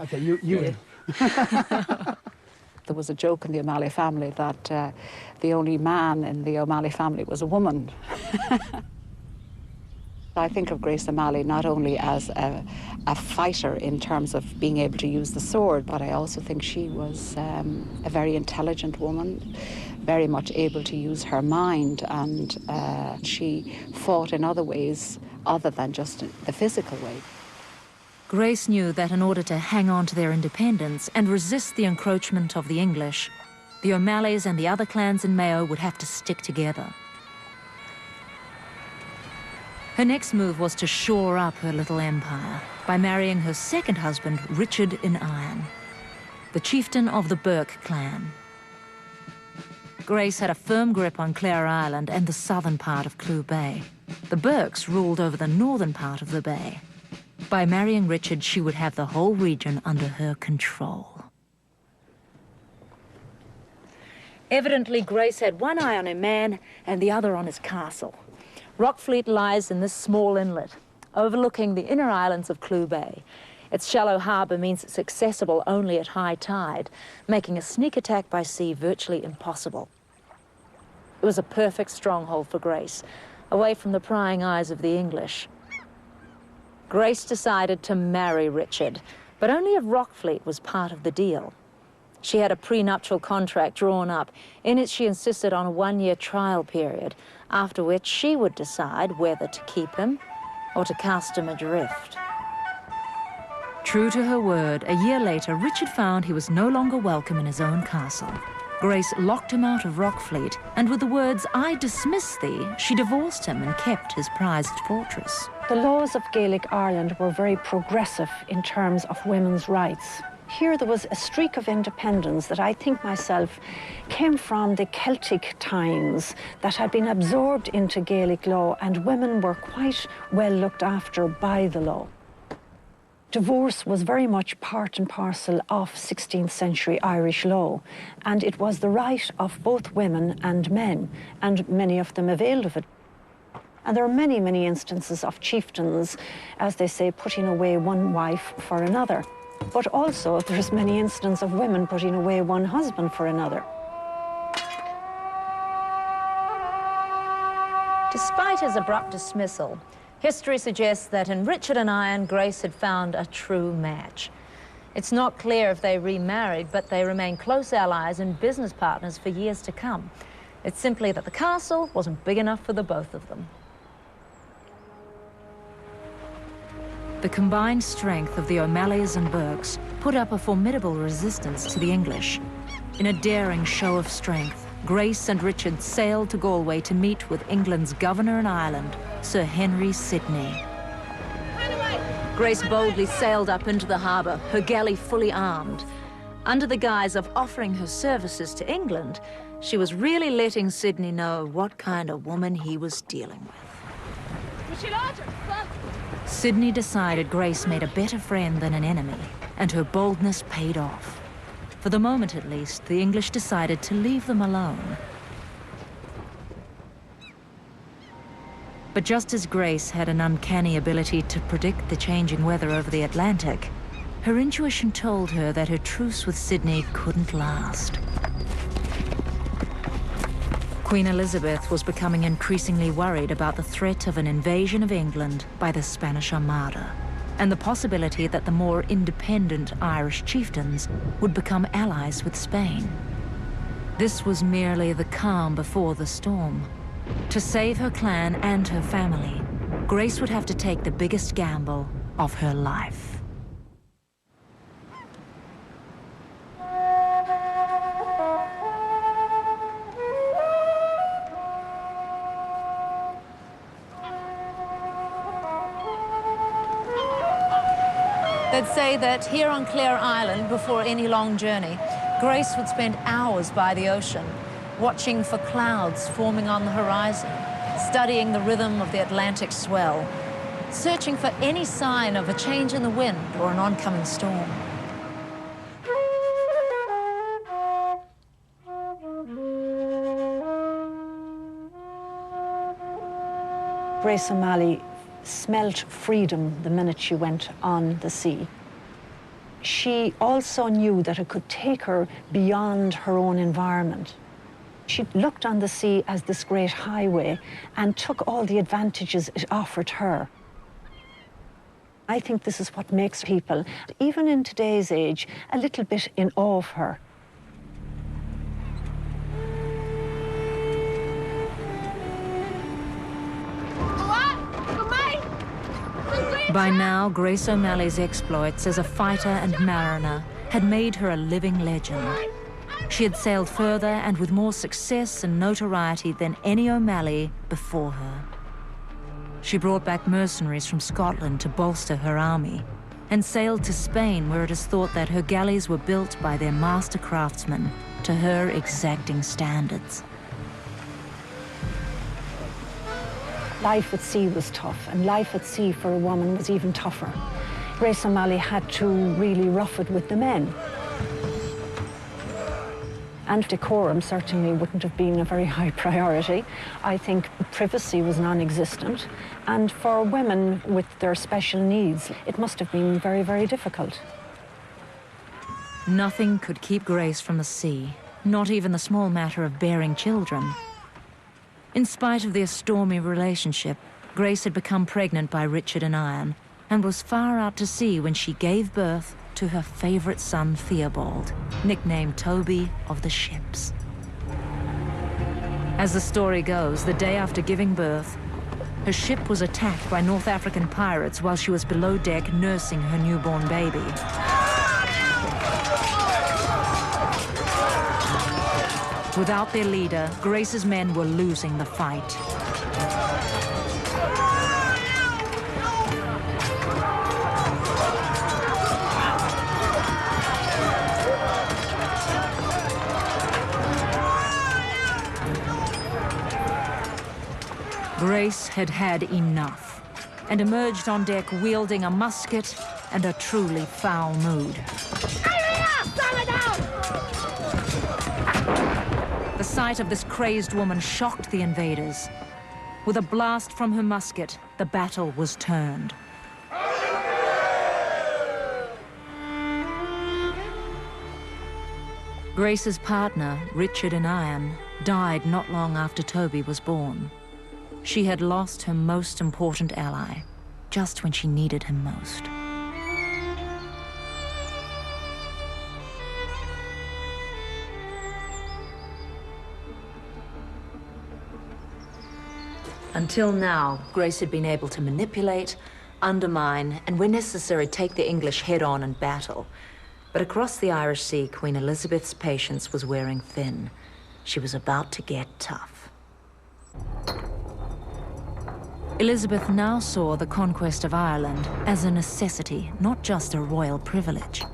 Okay, you win. There was a joke in the O'Malley family that the only man in the O'Malley family was a woman. I think of Grace O'Malley not only as a fighter in terms of being able to use the sword, but I also think she was a very intelligent woman, very much able to use her mind, and she fought in other ways other than just the physical way. Grace knew that in order to hang on to their independence and resist the encroachment of the English, the O'Malleys and the other clans in Mayo would have to stick together. Her next move was to shore up her little empire by marrying her second husband, Richard in Iron, the chieftain of the Burke clan. Grace had a firm grip on Clare Island and the southern part of Clew Bay. The Burkes ruled over the northern part of the bay. By marrying Richard, she would have the whole region under her control. Evidently, Grace had one eye on her man and the other on his castle. Rockfleet lies in this small inlet, overlooking the inner islands of Clew Bay. Its shallow harbour means it's accessible only at high tide, making a sneak attack by sea virtually impossible. It was a perfect stronghold for Grace, away from the prying eyes of the English. Grace decided to marry Richard, but only if Rockfleet was part of the deal. She had a prenuptial contract drawn up. In it, she insisted on a one-year trial period, after which she would decide whether to keep him or to cast him adrift. True to her word, a year later, Richard found he was no longer welcome in his own castle. Grace locked him out of Rockfleet, and with the words, "I dismiss thee," she divorced him and kept his prized fortress. The laws of Gaelic Ireland were very progressive in terms of women's rights. Here there was a streak of independence that I think myself came from the Celtic times that had been absorbed into Gaelic law, and women were quite well looked after by the law. Divorce was very much part and parcel of 16th century Irish law, and it was the right of both women and men, and many of them availed of it. And there are many, many instances of chieftains, as they say, putting away one wife for another. But also there's many instances of women putting away one husband for another. Despite his abrupt dismissal, history suggests that in Richard and Iron, Grace had found a true match. It's not clear if they remarried, but they remained close allies and business partners for years to come. It's simply that the castle wasn't big enough for the both of them. The combined strength of the O'Malleys and Burkes put up a formidable resistance to the English. In a daring show of strength, Grace and Richard sailed to Galway to meet with England's governor in Ireland, Sir Henry Sidney. Grace boldly sailed up into the harbour, her galley fully armed. Under the guise of offering her services to England, she was really letting Sidney know what kind of woman he was dealing with. Sidney decided Grace made a better friend than an enemy, and her boldness paid off. For the moment, at least, the English decided to leave them alone. But just as Grace had an uncanny ability to predict the changing weather over the Atlantic, her intuition told her that her truce with Sidney couldn't last. Queen Elizabeth was becoming increasingly worried about the threat of an invasion of England by the Spanish Armada, and the possibility that the more independent Irish chieftains would become allies with Spain. This was merely the calm before the storm. To save her clan and her family, Grace would have to take the biggest gamble of her life. They'd say that here on Clare Island, before any long journey, Grace would spend hours by the ocean, watching for clouds forming on the horizon, studying the rhythm of the Atlantic swell, searching for any sign of a change in the wind or an oncoming storm. Grace O'Malley smelt freedom the minute she went on the sea. She also knew that it could take her beyond her own environment. She looked on the sea as this great highway and took all the advantages it offered her. I think this is what makes people, even in today's age, a little bit in awe of her. By now, Grace O'Malley's exploits as a fighter and mariner had made her a living legend. She had sailed further and with more success and notoriety than any O'Malley before her. She brought back mercenaries from Scotland to bolster her army and sailed to Spain, where it is thought that her galleys were built by their master craftsmen to her exacting standards. Life at sea was tough, and life at sea for a woman was even tougher. Grace O'Malley had to really rough it with the men. And decorum certainly wouldn't have been a very high priority. I think privacy was non-existent, and for women with their special needs, it must have been very, very difficult. Nothing could keep Grace from the sea, not even the small matter of bearing children. In spite of their stormy relationship, Grace had become pregnant by Richard and Iron and was far out to sea when she gave birth to her favourite son, Theobald, nicknamed Toby of the Ships. As the story goes, the day after giving birth, her ship was attacked by North African pirates while she was below deck nursing her newborn baby. Without their leader, Grace's men were losing the fight. Grace had had enough and emerged on deck wielding a musket and a truly foul mood. The sight of this crazed woman shocked the invaders. With a blast from her musket, the battle was turned. Grace's partner, Richard and Iron, died not long after Toby was born. She had lost her most important ally, just when she needed him most. Until now, Grace had been able to manipulate, undermine, and when necessary, take the English head-on in battle. But across the Irish Sea, Queen Elizabeth's patience was wearing thin. She was about to get tough. Elizabeth now saw the conquest of Ireland as a necessity, not just a royal privilege.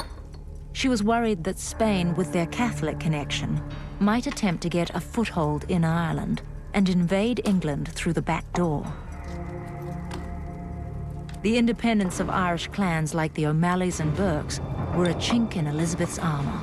She was worried that Spain, with their Catholic connection, might attempt to get a foothold in Ireland and invade England through the back door. The independence of Irish clans like the O'Malleys and Burkes were a chink in Elizabeth's armour.